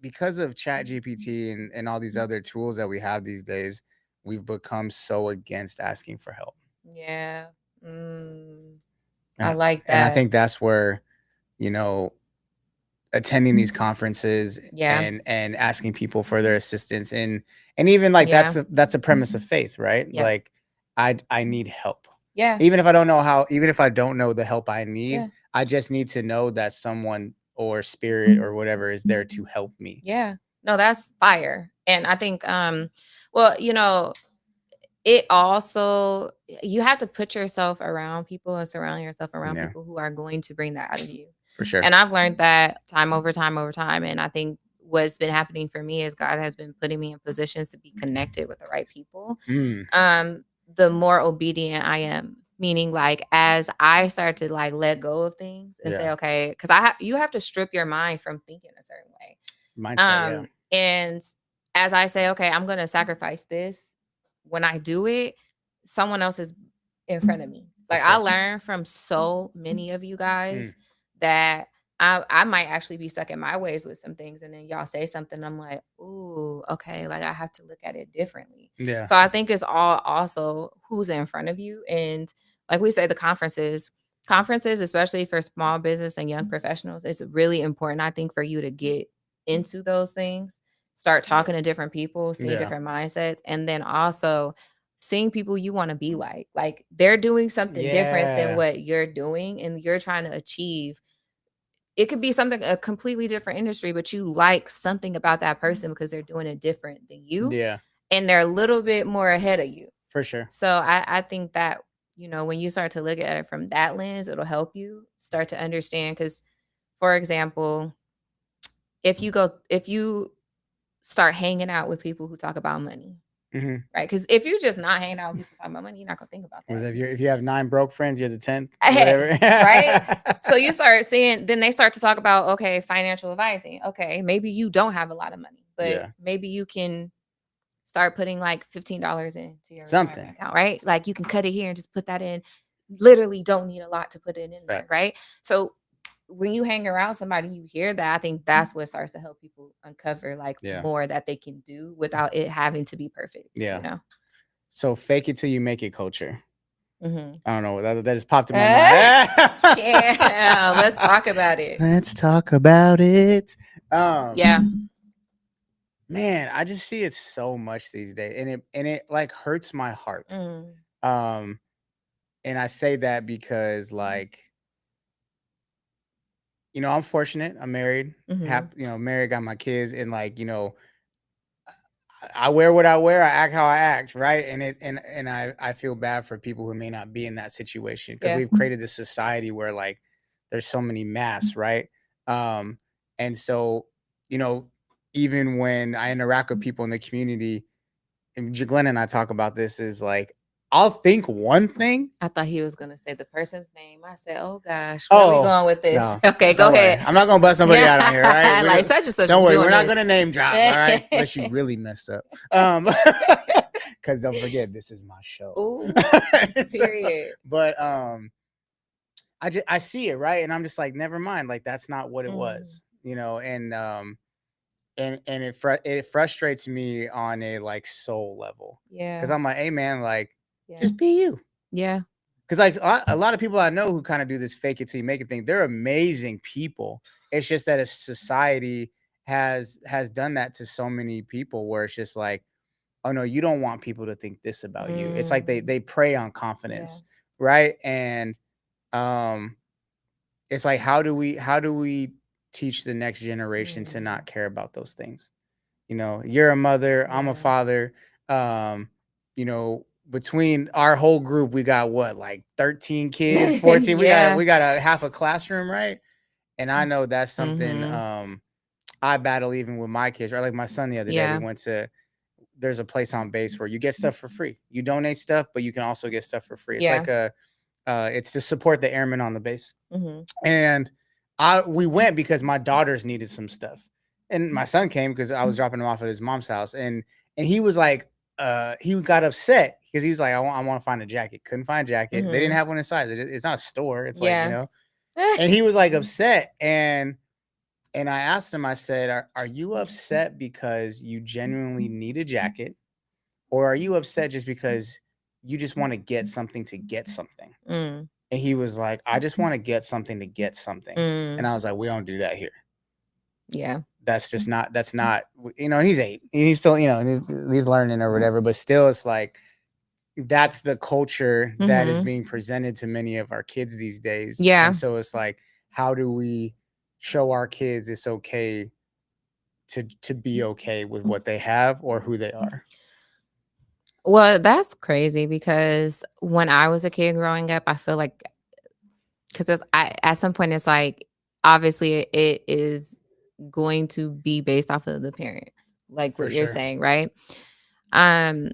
because of Chat GPT and all these other tools that we have these days, we've become so against asking for help. Yeah. Mm. I And like and I that. think that's where, you know, attending these conferences Yeah. and asking people for their assistance, and even like Yeah. that's a premise of faith, right? Yep. Like I need help. Yeah. Even if I don't know how, even if I don't know the help I need, Yeah. I just need to know that someone or spirit or whatever is there to help me. Yeah. No, that's fire. And I think well, it also, you have to put yourself around people and surround yourself around Yeah, people who are going to bring that out of you. for sure. And I've learned that time over time over time. And I think what's been happening for me is God has been putting me in positions to be connected with the right people. Mm, The more obedient I am, meaning like as I start to like let go of things and say, yeah. okay, because you have to strip your mind from thinking a certain way. Mindset, yeah. And as I say, okay, I'm going to sacrifice this, when I do it, someone else is in front of me. For Like I sure. learned from so many of you Mm, guys that I might actually be stuck in my ways with some things. And then y'all say something, I'm like, ooh, okay, like I have to look at it differently. yeah. So I think it's all also who's in front of you. And like we say, the conferences, especially for small business and young professionals, it's really important, I think, for you to get into those things, start talking to different people, seeing Yeah. different mindsets, and then also seeing people you want to be like. Like they're doing something different than Yeah. what you're doing and you're trying to achieve. It could be something, a completely different industry, but you like something about that person because they're doing it different than you Yeah. and they're a little bit more ahead of you. For sure. So I think that, when you start to look at it from that lens, it'll help you start to understand. Because, for example, if you start hanging out with people who talk about money, Mm-hmm. right? Because if you just not hanging out with people talking about money, you're not gonna think about that. If you have 9 broke friends, you're the 10th, whatever. Hey, right? So you start seeing, then they start to talk about, okay, financial advising. Okay, maybe you don't have a lot of money, but Yeah. maybe you can start putting like $15 into your retirement Something. account, right? Like you can cut it here and just put that in. Literally don't need a lot to put it in there, Facts. right? So when you hang around somebody, you hear that. I think that's what starts to help people uncover like Yeah. more that they can do without it having to be perfect. Yeah. So fake it till you make it culture. Mm-hmm. I don't know. That just popped in my mind. Yeah, let's talk about it. Let's talk about it. Yeah. Man, I just see it so much these days, and it like hurts my heart. Mm. Um, and I say that because like, I'm fortunate. I'm married, Mm-hmm. married, got my kids, and like, I wear what I wear, I act how I act, right? And I feel bad for people who may not be in that situation because Yeah. we've created this society where like there's so many masks, right? Um, and so, you know, even when I interact with people in the community, and Glenn and I talk about this, is like I'll think one thing. I thought he was gonna say the person's name. I said, "Oh gosh, where are we Oh going with this?" no, Okay, go don't worry. ahead. I'm not gonna bust somebody out on here, right? Like such and such Don't is worry, doing we're not this. gonna name drop, all right? Unless you really mess up. Because don't forget, this is my show. Ooh, So, period. but I see it, right, and I'm just like, never mind. Like that's not what it Mm, was, and it frustrates me on a like soul level because yeah, I'm like, hey man, like yeah, just be you. yeah. Because like a lot of people I know who kind of do this fake it till you make it thing, they're amazing people. It's just that a society has done that to so many people where it's just like, oh no, you don't want people to think this about you. It's like Mm, they prey on yeah. confidence, right? And um, it's like how do we teach the next generation to Mm, not care about those things? You're a mother, I'm a yeah. father. Between our whole group, we got what, like 13 kids, 14. We got Yeah. we got a half a classroom, right? And I know that's something Mm-hmm. I battle even with my kids, right? Like my son the other day, we Yeah. went to there's a place on base where you get stuff for free. You donate stuff, but you can also get stuff for free. It's Yeah. like it's to support the airmen on the base. Mm-hmm. And we went because my daughters needed some stuff, and my son came because I was dropping him off at his mom's house, and he was like, he got upset because he was like, I want to find a jacket. Couldn't find a jacket. They didn't Mm-hmm. have one in size. It's not a store. It's like, Yeah. and he was like upset, and I asked him. I said, are you upset because you genuinely need a jacket, or are you upset just because you just want to get something to get something? Mm, And he was like, I just want to get something to get something. And mm, I was like, we don't do that here. yeah. That's not, and he's 8. He's still, he's learning or whatever, but still it's like that's the culture that is Mm-hmm. being presented to many of our kids these days. And Yeah. so it's like, how do we show our kids it's okay to be okay with what they have or who they are? Well, that's crazy because when I was a kid growing up, I feel like because at some point it's like obviously it is going to be based off of the parents, like For what you're sure. saying, right? Um,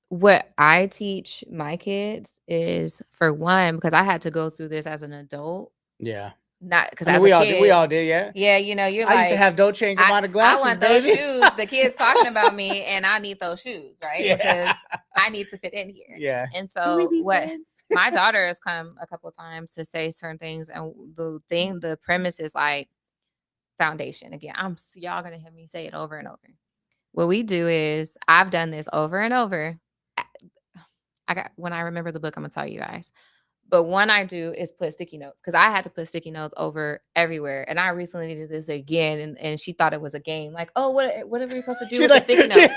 what I teach my kids is for one, because I had to go through this as an adult, Yeah. not because I mean, as a we all did. We kid, all did. Yeah. yeah, you know, you're I used to like, have Dolce and Gabbana I glasses, want those baby. shoes. The kids talking about me, and I need those shoes, right? Yeah. Because I need to fit in here. Yeah. And Can we so, be what friends? my daughter has come a couple of times to say certain things, and the premise is like foundation. Again, y'all gonna hear me say it over and over. What we do is, I've done this over and over. I got when I remember the book, I'm gonna tell you guys. But one I do is put sticky notes because I had to put sticky notes over everywhere. And I recently did this again, and she thought it was a game. Like, oh, what are we supposed to do She's with the like, sticky notes?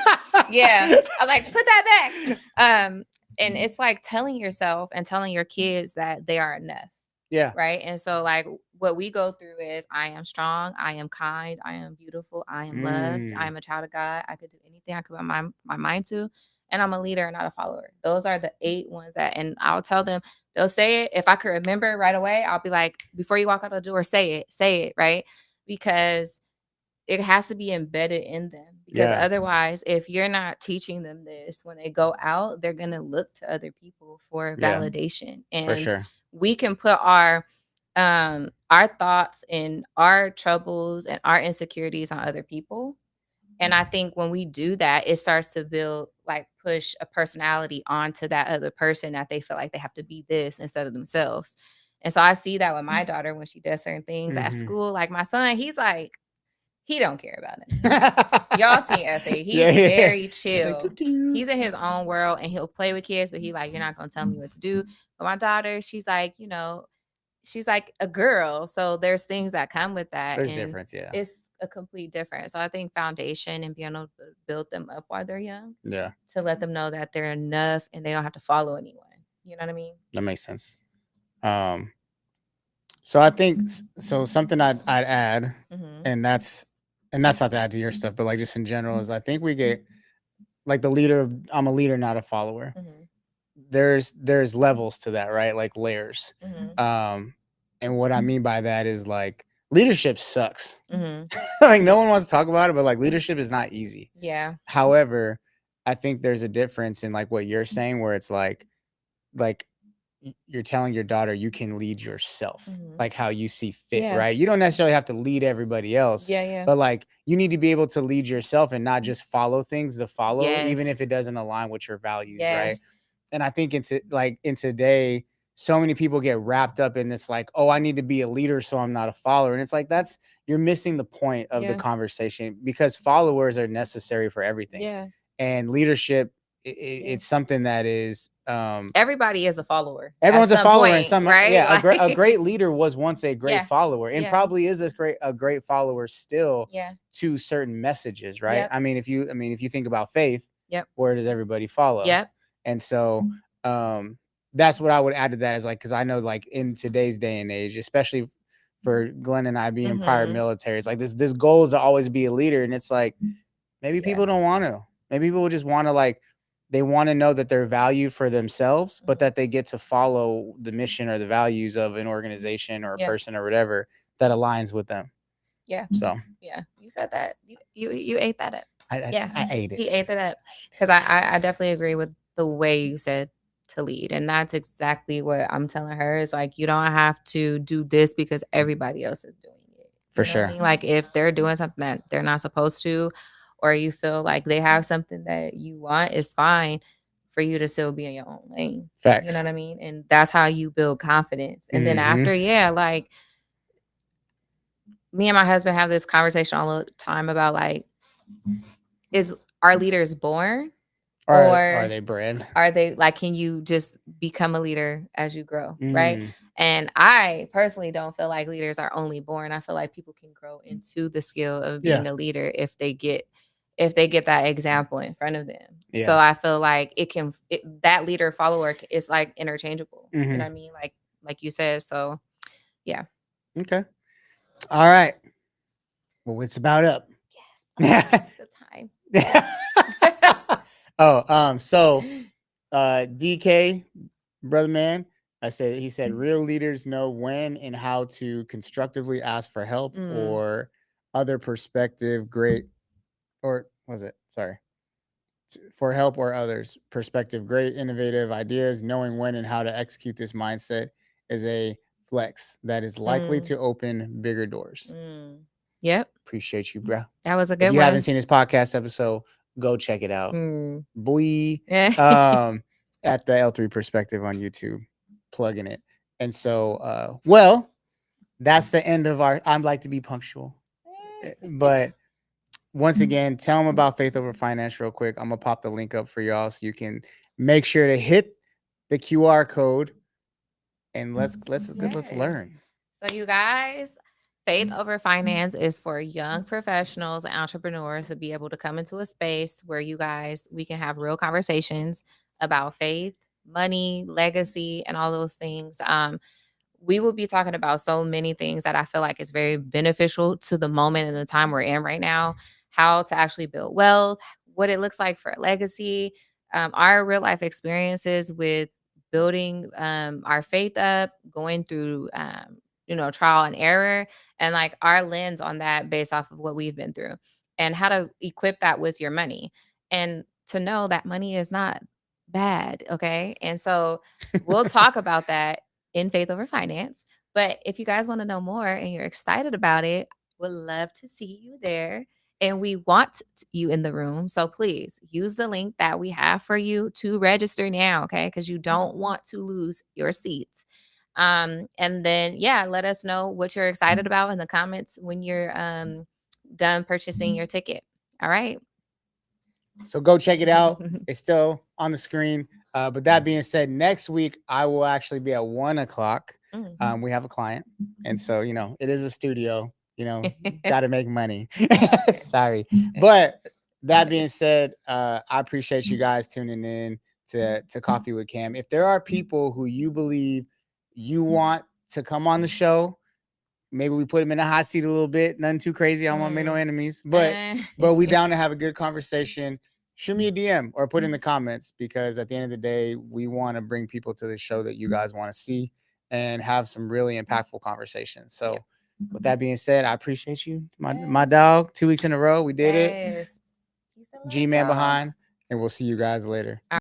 Yeah, I was like, put that back. And it's like telling yourself and telling your kids that they are enough, yeah. right? And so, like, what we go through is, I am strong, I am kind, I am beautiful, I am loved, I Mm, am a child of God, I could do anything I could put my mind to, and I'm a leader, not a follower. Those are the 8 ones that, and I'll tell them, they'll say it. If I could remember it right away, I'll be like, before you walk out the door, say it, right? Because it has to be embedded in them. Because yeah. otherwise, if you're not teaching them this when they go out, they're going to look to other people for Yeah. validation. For And sure. we can put our thoughts and our troubles and our insecurities on other people. And I think when we do that, it starts to build, like, push a personality onto that other person, that they feel like they have to be this instead of themselves. And so I see that with my daughter when she does certain things at Mm-hmm. school. Like my son, he's like, he don't care about none of that. Y'all seen Essay. Yeah. He's Yeah. very He's like, chill. doo-doo. He's in his own world and he'll play with kids, but he like, you're not gonna tell me what to do. But my daughter, she's like, she's like a girl. So there's things that come with that. There's And difference. Yeah. it's a complete difference. So I think foundation and being able to build them up while they're young, Yeah. to let them know that they're enough and they don't have to follow anyone. You know what I mean? That makes sense. Um, so I think so. Something I'd add, Mm-hmm. and that's not to add to your stuff, but like just in general is I think we get like the leader. I'm a leader, not a follower. Mm-hmm. There's levels to that, right? Like layers. Mm-hmm. Um, and what I mean by that is like leadership sucks. Mm-hmm. Like no one wants to talk about it, but like leadership is not easy. Yeah. However, I think there's a difference in like what you're saying, where it's like you're telling your daughter you can lead yourself, Mm-hmm. like how you see fit, Yeah. right? You don't necessarily have to lead everybody else, Yeah. Yeah. but like you need to be able to lead yourself and not just follow things to follow, even if Yes. it doesn't align with your values, right? Yes. And I think in today, so many people get wrapped up in this, like, oh, I need to be a leader, so I'm not a follower. And it's like you're missing the point of the Yeah. conversation, because followers are necessary for everything. Yeah. And leadership, Yeah. it's something that is Everybody is a follower at everyone's a some follower, and point, some right? yeah, a Like, great leader was once a great yeah. follower, and Yeah. probably is a great follower still Yeah. to certain messages, right? Yep. I mean if you think about faith, Yep. where does everybody follow? Yep. And so that's what I would add to that, is like, because I know like in today's day and age, especially for Glenn and I being prior Mm-hmm. military, it's like this goal is to always be a leader, and it's like maybe Yeah. people don't want to. Maybe people just want to, like, they want to know that they're valued for themselves, but that they get to follow the mission or the values of an organization or a Yep. person or whatever that aligns with them. Yeah. So Yeah. You said that. You ate that up. I Yeah. I ate He it. ate that up. Because I definitely agree with the way you said to lead. And that's exactly what I'm telling her, is like, you don't have to do this because everybody else is doing it. For You know what I sure. mean? Like, if they're doing something that they're not supposed to, or you feel like they have something that you want, it's fine for you to still be in your own lane. You know Facts. what I mean? And that's how you build confidence. And then Mm-hmm. after, yeah, like, me and my husband have this conversation all the time about, like, is our leaders born, Are or they bred? are they, like, can you just become a leader as you grow, right? Mm, And I personally don't feel like leaders are only born. I feel like people can grow into the skill of yeah. being a leader if they get that example in front of them. So Yeah. I feel like that leader follower is like interchangeable. You know Mm-hmm. what I mean? Like you said. So yeah. Okay. All right. Well, it's about up. Yes. Oh, the time. So DK, brother man, he said real leaders know when and how to constructively ask for help Mm, or other perspective great, or was it, sorry, for help or others perspective great innovative ideas. Knowing when and how to execute this mindset is a flex that is likely mm, to open bigger doors. mm. Yep, Appreciate you, bro. that was a If good you haven't one. seen this podcast episode, go check it out. Mm. Boy, Yeah. um, at the L3 Perspective on YouTube, plugging it. And so, well, that's the end of our. I'd like to be punctual, but once again, tell them about Faith Over Finance real quick. I'm gonna pop the link up for y'all so you can make sure to hit the QR code and let's Yes. learn. So, you guys, Faith Over Finance is for young professionals and entrepreneurs to be able to come into a space where we can have real conversations about faith, money, legacy, and all those things. We will be talking about so many things that I feel like is very beneficial to the moment and the time we're in right now. How to actually build wealth, what it looks like for a legacy, our real life experiences with building our faith up, going through trial and error, and like our lens on that based off of what we've been through, and how to equip that with your money, and to know that money is not bad. Okay, and so we'll talk about that in Faith Over Finance. But if you guys want to know more and you're excited about it, would love to see you there. And we want you in the room. So please use the link that we have for you to register now, okay? Because you don't want to lose your seats. And then, yeah, let us know what you're excited about in the comments when you're done purchasing your ticket. All right. So go check it out. It's still on the screen. But that being said, next week I will actually be at 1 o'clock. Mm. We have a client, and so it is a studio. Got to make money. Sorry, but that being said, I appreciate you guys tuning in to Coffee with Cam. If there are people who you believe you want to come on the show, maybe we put them in a hot seat a little bit. Nothing too crazy. I don't want to make no Mm. enemies, but we down to have a good conversation. Shoot me a DM or put in the comments, because at the end of the day, we want to bring people to the show that you guys want to see and have some really impactful conversations. So, Yep. with that being said, I appreciate you, my Yes. dog. 2 weeks in a row, we did it. Yes. Peace and love, G Man y'all. behind, and we'll see you guys later. All